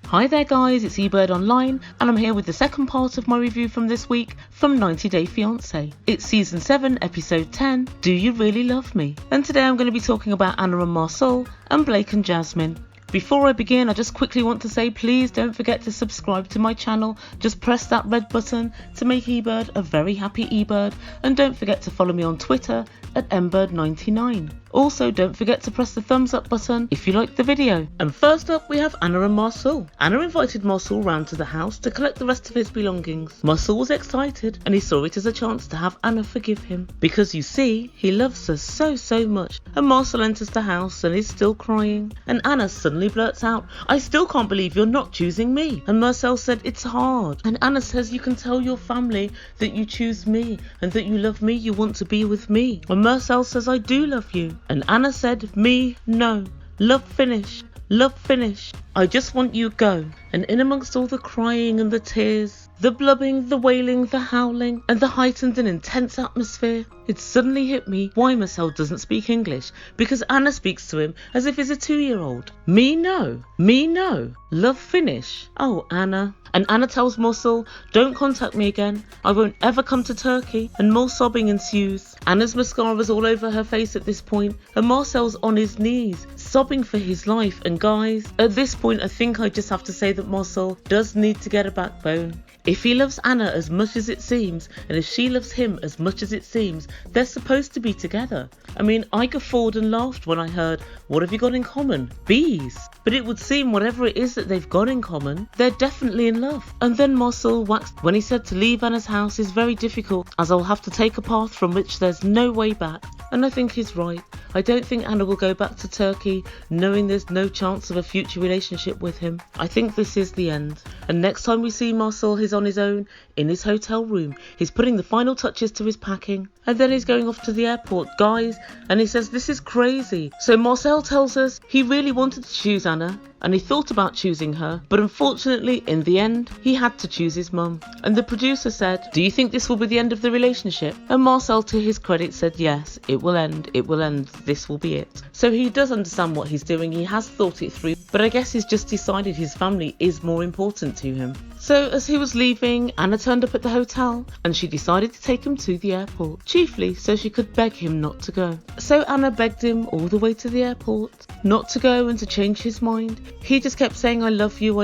Hi there guys, it's Ebird Online and I'm here with the second part of my review from this week from 90 Day Fiance. It's season 7 episode 10, Do You Really Love Me? And today I'm going to be talking about Anna and Marsul and Blake and Jasmine. Before I begin, I just quickly want to say please don't forget to subscribe to my channel. Just press that red button to make Ebird a very happy Ebird, and don't forget to follow me on Twitter at mbird99. Also, don't forget to press the thumbs up button if you liked the video. And first up, we have Anna and Marsul. Anna invited Marsul round to the house to collect the rest of his belongings. Marsul was excited and he saw it as a chance to have Anna forgive him, because you see, he loves her so much. And Marsul enters the house and is still crying. And Anna suddenly blurts out, "I still can't believe you're not choosing me." And Marcel said, "It's hard." And Anna says, "You can tell your family that you choose me and that you love me, you want to be with me." And Marcel says, "I do love you." And Anna said, "Me, no. Love finish. Love finish. I just want you go." And in amongst all the crying and the tears, the blubbing, the wailing, the howling, and the heightened and intense atmosphere, it suddenly hit me why Marcel doesn't speak English, because Anna speaks to him as if he's a 2-year-old. Me no. Me no. Love finish. Oh, Anna. And Anna tells Marsul, "Don't contact me again. I won't ever come to Turkey." And more sobbing ensues. Anna's mascara's all over her face at this point, and Marcel's on his knees, sobbing for his life. And guys, at this point I think I just have to say that Marsul does need to get a backbone. If he loves Anna as much as it seems, and if she loves him as much as it seems, they're supposed to be together. I mean, I guffawed and laughed when I heard, "What have you got in common? Bees." But it would seem whatever it is that they've got in common, they're definitely in love. And then Marsul waxed when he said to leave Anna's house is very difficult, as I'll have to take a path from which there's no way back. And I think he's right. I don't think Anna will go back to Turkey knowing there's no chance of a future relationship with him. I think this is the end. And next time we see Marsul, he's on his own in his hotel room. He's putting the final touches to his packing. And then he's going off to the airport, guys, and he says this is crazy. So Marcel tells us he really wanted to choose Anna, and he thought about choosing her, but unfortunately in the end he had to choose his mum. And the producer said, "Do you think this will be the end of the relationship?" And Marcel, to his credit, said yes, it will end, this will be it. So he does understand what he's doing, he has thought it through, but I guess he's just decided his family is more important to him. So as he was leaving, Anna turned up at the hotel and she decided to take him to the airport, chiefly so she could beg him not to go. So Anna begged him all the way to the airport not to go and to change his mind. He just kept saying, I love you,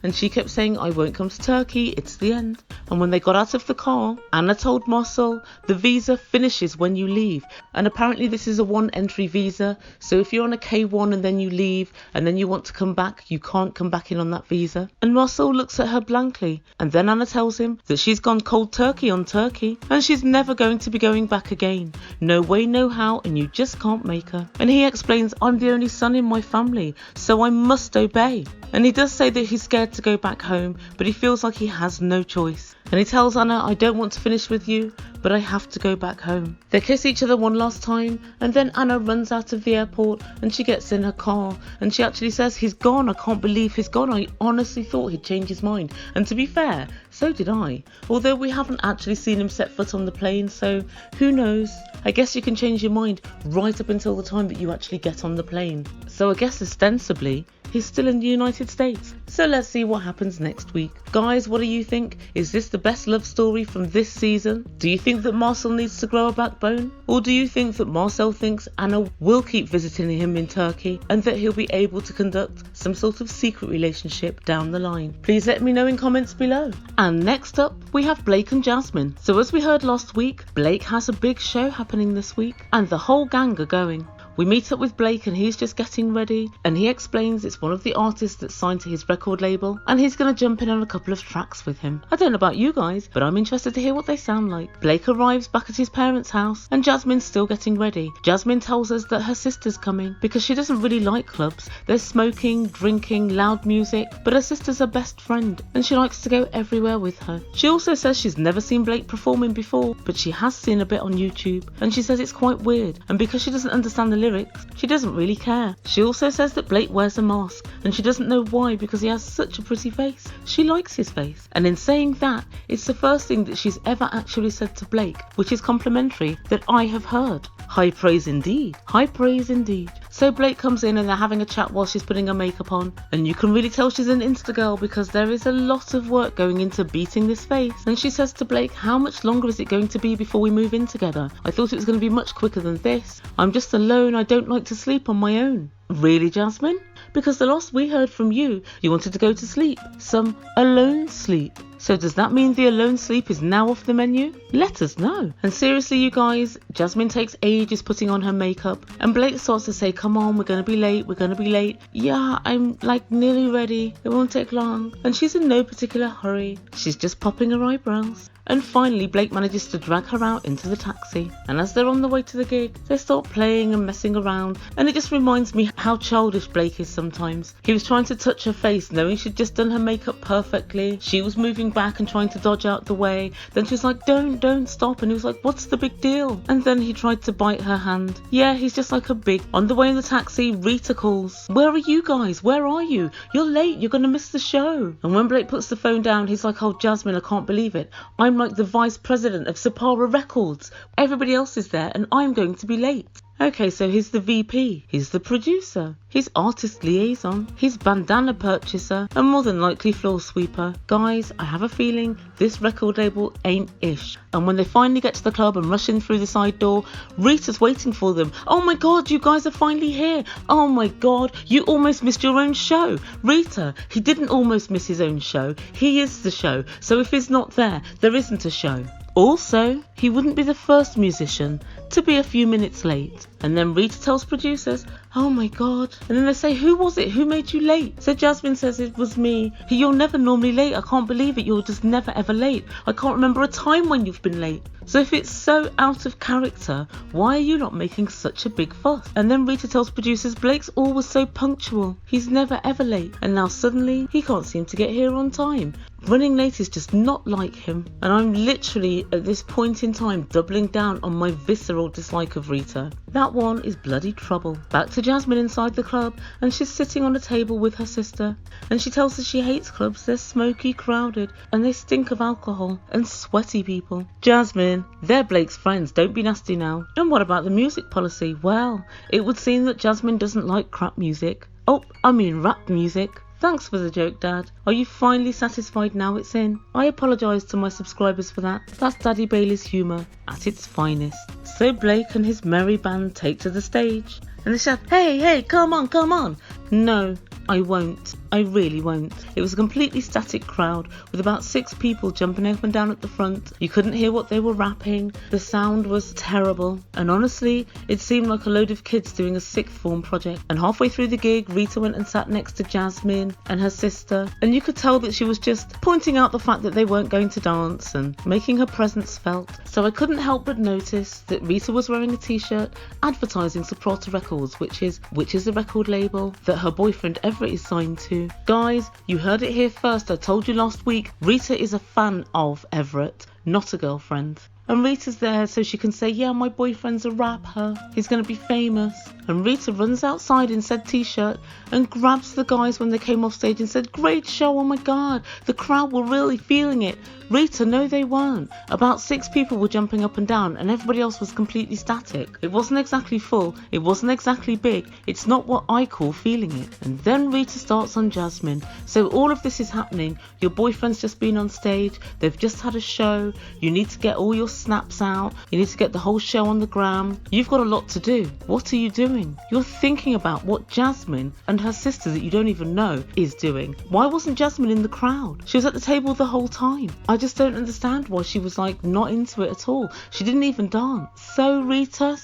and she kept saying, "I won't come to Turkey, it's the end." And when they got out of the car, Anna told Marsul, "The visa finishes when you leave." And apparently this is a 1-entry visa, so if you're on a K1 and then you leave and then you want to come back, you can't come back in on that visa. And Marsul looks at her blankly, and then Anna tells him that she's gone cold turkey on Turkey and she's never going to be going back again. No way, no how, and you just can't make her. And he explains, "I'm the only son in my family, so I must obey." And he does say that he's scared to go back home, but he feels like he has no choice. And he tells Anna, "I don't want to finish with you, but I have to go back home." They kiss each other one last time, and then Anna runs out of the airport and she gets in her car and she actually says, "He's gone, I can't believe he's gone. I honestly thought he'd change his mind." And to be fair, so did I. Although we haven't actually seen him set foot on the plane, so who knows? I guess you can change your mind right up until the time that you actually get on the plane. So I guess ostensibly, he's still in the United States. So let's see what happens next week. Guys, what do you think? Is this the best love story from this season? Do you think that Marcel needs to grow a backbone? Or do you think that Marcel thinks Anna will keep visiting him in Turkey and that he'll be able to conduct some sort of secret relationship down the line? Please let me know in comments below. And next up, we have Blake and Jasmine. So as we heard last week, Blake has a big show happening this week and the whole gang are going. We meet up with Blake and he's just getting ready, and he explains it's one of the artists that's signed to his record label and he's going to jump in on a couple of tracks with him. I don't know about you guys, but I'm interested to hear what they sound like. Blake arrives back at his parents' house and Jasmine's still getting ready. Jasmine tells us that her sister's coming because she doesn't really like clubs. There's smoking, drinking, loud music, but her sister's her best friend and she likes to go everywhere with her. She also says she's never seen Blake performing before, but she has seen a bit on YouTube and she says it's quite weird, and because she doesn't understand the lyrics, she doesn't really care. She also says that Blake wears a mask and she doesn't know why because he has such a pretty face. She likes his face, and in saying that, it's the first thing that she's ever actually said to Blake, which is complimentary, that I have heard. High praise indeed. High praise indeed. So Blake comes in and they're having a chat while she's putting her makeup on, and you can really tell she's an Insta girl because there is a lot of work going into beating this face. And she says to Blake, how much longer is it going to be before we move in together? I thought it was going to be much quicker than this. I'm just alone, I don't like to sleep on my own. Really, Jasmine? Because the last we heard from you, you wanted to go to sleep. Some alone sleep. So does that mean the alone sleep is now off the menu? Let us know. And seriously, you guys, Jasmine takes ages putting on her makeup, and Blake starts to say, come on, we're going to be late, we're going to be late. Yeah, I'm like nearly ready. It won't take long. And she's in no particular hurry. She's just popping her eyebrows. And finally, Blake manages to drag her out into the taxi. And as they're on the way to the gig, they start playing and messing around. And it just reminds me how childish Blake is sometimes. He was trying to touch her face, knowing she'd just done her makeup perfectly. She was moving back and trying to dodge out the way. Then she was like, don't stop. And he was like, what's the big deal? And then he tried to bite her hand. Yeah, he's just like a big... On the way in the taxi, Rita calls. Where are you guys? Where are you? You're late. You're going to miss the show. And when Blake puts the phone down, he's like, oh, Jasmine, I can't believe it. I'm like the vice president of Sapara Records. Everybody else is there and I'm going to be late. Okay, so he's the VP, he's the producer, he's artist liaison, he's bandana purchaser, and more than likely floor sweeper. Guys, I have a feeling this record label ain't ish. And when they finally get to the club and rush in through the side door, Rita's waiting for them. Oh my god, you guys are finally here. Oh my god, you almost missed your own show. Rita, he didn't almost miss his own show, he is the show. So if he's not there, there isn't a show. Also, he wouldn't be the first musician to be a few minutes late. And then Rita tells producers, oh my god. And then they say, who was it? Who made you late? So Jasmine says, it was me. You're never normally late. I can't believe it. You're just never ever late. I can't remember a time when you've been late. So if it's so out of character, why are you not making such a big fuss? And then Rita tells producers, Blake's always so punctual. He's never ever late. And now suddenly he can't seem to get here on time. Running late is just not like him. And I'm literally at this point in time doubling down on my visceral dislike of Rita. That one is bloody trouble. Back to Jasmine inside the club, and she's sitting on a table with her sister. And she tells us she hates clubs. They're smoky, crowded, and they stink of alcohol and sweaty people. Jasmine, they're Blake's friends. Don't be nasty now. And what about the music policy? Well, it would seem that Jasmine doesn't like crap music. Oh, I mean rap music. Thanks for the joke, Dad. Are you finally satisfied now it's in? I apologise to my subscribers for that. That's Daddy Bailey's humour at its finest. So Blake and his merry band take to the stage. And they shout, hey, come on. No, I won't. I really won't. It was a completely static crowd with about 6 people jumping up and down at the front. You couldn't hear what they were rapping. The sound was terrible. And honestly, it seemed like a load of kids doing a sixth form project. And halfway through the gig, Rita went and sat next to Jasmine and her sister. And you could tell that she was just pointing out the fact that they weren't going to dance and making her presence felt. So I couldn't help but notice that Rita was wearing a t-shirt advertising Sapara Records, which is a record label that her boyfriend Everett is signed to. Guys, you heard it here first. I told you last week, Rita is a fan of Everett, not a girlfriend. And Rita's there so she can say, yeah, my boyfriend's a rapper. He's going to be famous. And Rita runs outside in said t-shirt and grabs the guys when they came off stage and said, great show, oh my god, the crowd were really feeling it. Rita, no they weren't. About 6 people were jumping up and down and everybody else was completely static. It wasn't exactly full, it wasn't exactly big. It's not what I call feeling it. And then Rita starts on Jasmine. So all of this is happening. Your boyfriend's just been on stage, they've just had a show, you need to get all your snaps out, you need to get the whole show on the gram. You've got a lot to do. What are you doing? You're thinking about what Jasmine and her sister that you don't even know is doing. Why wasn't Jasmine in the crowd? She was at the table the whole time. I just don't understand why she was like not into it at all. She didn't even dance. So Rita,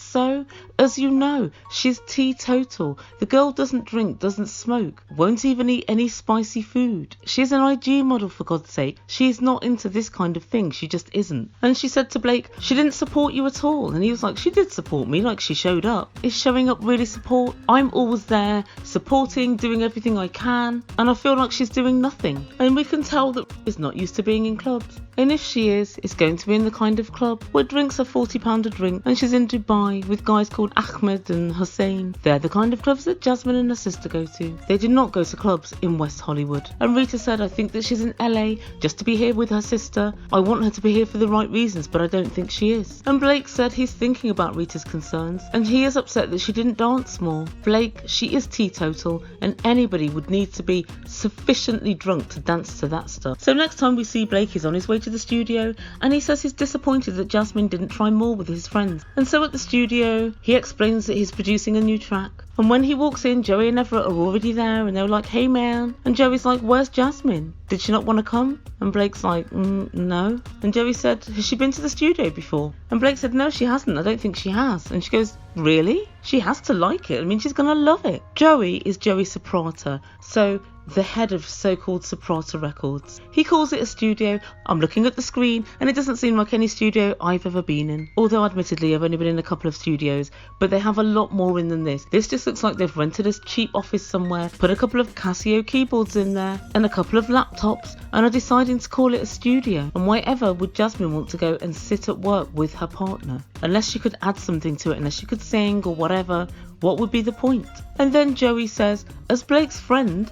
as you know, she's teetotal. The girl doesn't drink, doesn't smoke, won't even eat any spicy food. She's an IG model, for God's sake. She's not into this kind of thing. She just isn't. And she said to Blake, she didn't support you at all. And he was like, she did support me, like she showed up. Is showing up really support? I'm always there, supporting, doing everything I can. And I feel like she's doing nothing. And we can tell that she's not used to being in clubs. And if she is, it's going to be in the kind of club where drinks are £40 a drink and she's in Dubai with guys called Ahmed and Hussein. They're the kind of clubs that Jasmine and her sister go to. They do not go to clubs in West Hollywood. And Rita said, I think that she's in LA just to be here with her sister. I want her to be here for the right reasons, but I don't think she is. And Blake said he's thinking about Rita's concerns and he is upset that she didn't dance more. Blake, she is teetotal and anybody would need to be sufficiently drunk to dance to that stuff. So next time we see Blake, he's on his way to the studio and he says he's disappointed that Jasmine didn't try more with his friends. And so at the studio, he explains that he's producing a new track. And when he walks in, Joey and Everett are already there and they're like, hey man. And Joey's like, where's Jasmine? Did she not want to come? And Blake's like, no. And Joey said, has she been to the studio before? And Blake said, no, she hasn't. I don't think she has. And she goes, really? She has to like it. I mean, she's going to love it. Joey is Joey Soprata. So the head of so-called Soprata Records. He calls it a studio. I'm looking at the screen and it doesn't seem like any studio I've ever been in. Although admittedly I've only been in a couple of studios, but they have a lot more in than this. This just looks like they've rented a cheap office somewhere, put a couple of Casio keyboards in there and a couple of laptops and are deciding to call it a studio. And why ever would Jasmine want to go and sit at work with her partner? Unless she could add something to it, unless she could sing or whatever, what would be the point? And then Joey says, as Blake's friend,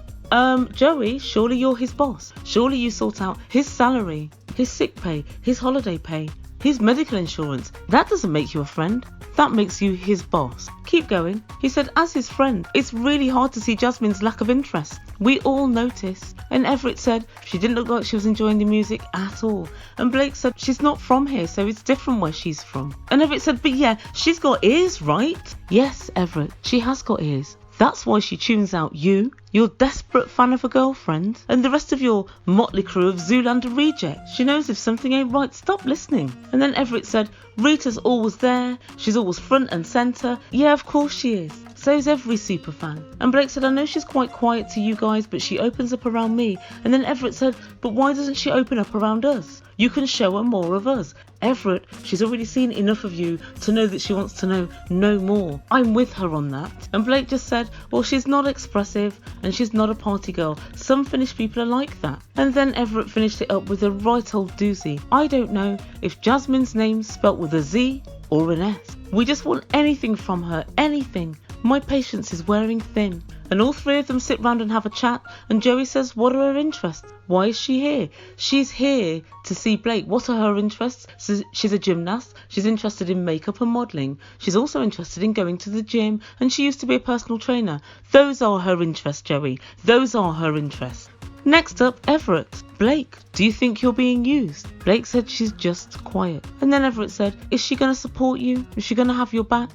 Joey, surely you're his boss. Surely you sort out his salary, his sick pay, his holiday pay, his medical insurance. That doesn't make you a friend. That makes you his boss. Keep going. He said, as his friend, it's really hard to see Jasmine's lack of interest. We all notice. And Everett said, she didn't look like she was enjoying the music at all. And Blake said, she's not from here, so it's different where she's from. And Everett said, but yeah, she's got ears, right? Yes, Everett, she has got ears. That's why she tunes out you, your desperate fan of a girlfriend, and the rest of your motley crew of Zoolander rejects. She knows if something ain't right, stop listening. And then Everett said, Rita's always there, she's always front and centre. Yeah, of course she is. So's every superfan. And Blake said, I know she's quite quiet to you guys, but she opens up around me. And then Everett said, but why doesn't she open up around us? You can show her more of us. Everett, she's already seen enough of you to know that she wants to know no more. I'm with her on that. And Blake just said, well, she's not expressive and she's not a party girl. Some Finnish people are like that. And then Everett finished it up with a right old doozy. I don't know if Jasmine's name's spelt with a Z or an S. We just want anything from her, anything. My patience is wearing thin. And all three of them sit round and have a chat, and Joey says, what are her interests? Why is she here? She's here to see Blake. What are her interests? She's a gymnast. She's interested in makeup and modelling. She's also interested in going to the gym, and she used to be a personal trainer. Those are her interests, Joey. Those are her interests. Next up, Everett. Blake, do you think you're being used? Blake said she's just quiet. And then Everett said, is she going to support you? Is she going to have your back?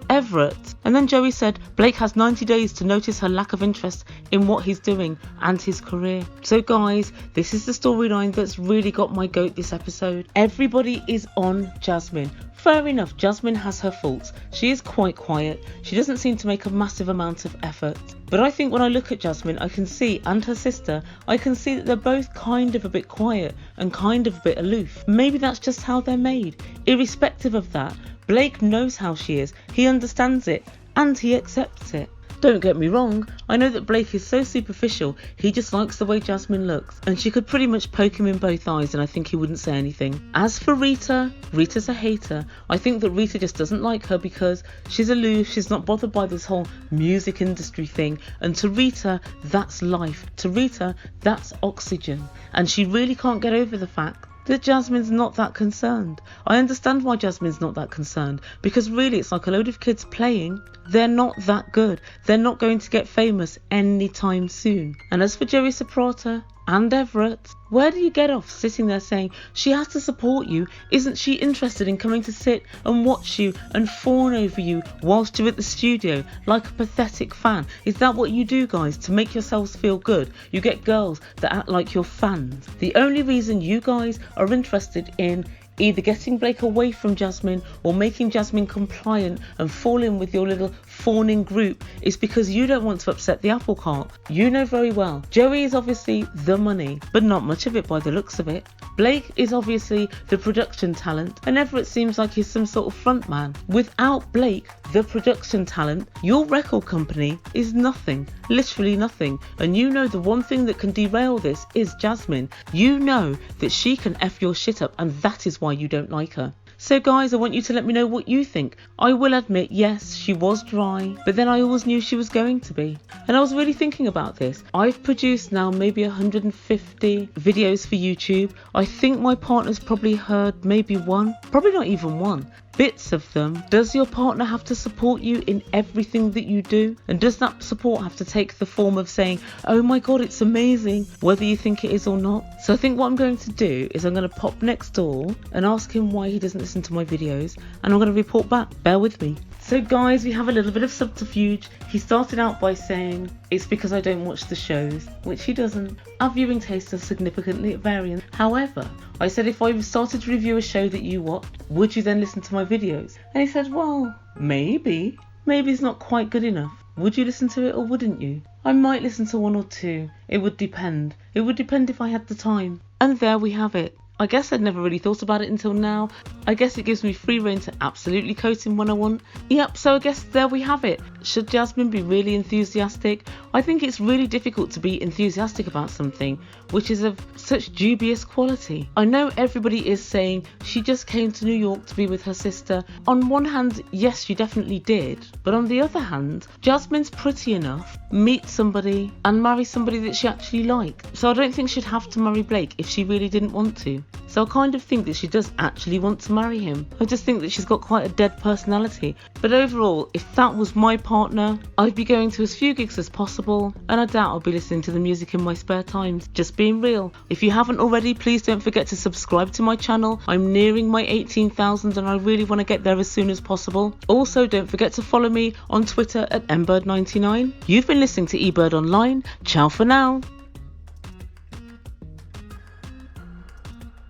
Everett. And then Joey said Blake has 90 days to notice her lack of interest in what he's doing and his career. So guys, this is the storyline that's really got my goat this episode. Everybody is on Jasmine. Fair enough, Jasmine has her faults. She is quite quiet. She doesn't seem to make a massive amount of effort. But I think when I look at Jasmine, I can see, and her sister, I can see that they're both kind of a bit quiet and kind of a bit aloof. Maybe that's just how they're made. Irrespective of that, Blake knows how she is. He understands it and he accepts it. Don't get me wrong, I know that Blake is so superficial, he just likes the way Jasmine looks, and she could pretty much poke him in both eyes and I think he wouldn't say anything. As for Rita, Rita's a hater. I think that Rita just doesn't like her because she's aloof, she's not bothered by this whole music industry thing, and to Rita, that's life. To Rita, that's oxygen, and she really can't get over the fact that Jasmine's not that concerned. I understand why Jasmine's not that concerned, because really it's like a load of kids playing. They're not that good. They're not going to get famous anytime soon. And as for Joey Soprata and Everett, where do you get off sitting there saying she has to support you? Isn't she interested in coming to sit and watch you and fawn over you whilst you're at the studio like a pathetic fan? Is that what you do, guys, to make yourselves feel good? You get girls that act like you're fans. The only reason you guys are interested in either getting Blake away from Jasmine or making Jasmine compliant and fall in with your little fawning group is because you don't want to upset the apple cart. You know very well, Joey is obviously the money, but not much of it by the looks of it. Blake is obviously the production talent, and Everett seems like he's some sort of front man. Without Blake, the production talent, your record company is nothing, literally nothing. And you know the one thing that can derail this is Jasmine. You know that she can F your shit up, and that is why you don't like her. So guys, I want you to let me know what you think. I will admit, yes, she was dry, but then I always knew she was going to be. And I was really thinking about this. I've produced now maybe 150 videos for YouTube. I think my partner's probably heard maybe one, probably not even one. Bits of them. Does your partner have to support you in everything that you do? And does that support have to take the form of saying, oh my god, it's amazing, whether you think it is or not? So I think what I'm going to do is I'm going to pop next door and ask him why he doesn't listen to my videos, and I'm going to report back. Bear with me. So guys, we have a little bit of subterfuge. He started out by saying it's because I don't watch the shows, which he doesn't. Our viewing tastes are significantly at variance. However, I said if I started to review a show that you watch, would you then listen to my videos? And he said, well, maybe. Maybe it's not quite good enough. Would you listen to it or wouldn't you? I might listen to one or two. It would depend. It would depend if I had the time. And there we have it. I guess I'd never really thought about it until now. I guess it gives me free rein to absolutely coat him when I want. Yep, so I guess there we have it. Should Jasmine be really enthusiastic? I think it's really difficult to be enthusiastic about something which is of such dubious quality. I know everybody is saying she just came to New York to be with her sister. On one hand, yes, she definitely did. But on the other hand, Jasmine's pretty enough, meet somebody and marry somebody that she actually liked. So I don't think she'd have to marry Blake if she really didn't want to. So I kind of think that she does actually want to marry him. I just think that she's got quite a dead personality. But overall, if that was my partner, I'd be going to as few gigs as possible, and I doubt I'll be listening to the music in my spare times. Just being real. If you haven't already, please don't forget to subscribe to my channel. I'm nearing my 18,000 and I really want to get there as soon as possible. Also, don't forget to follow me on Twitter at Ebird99. You've been listening to Ebird Online. Ciao for now.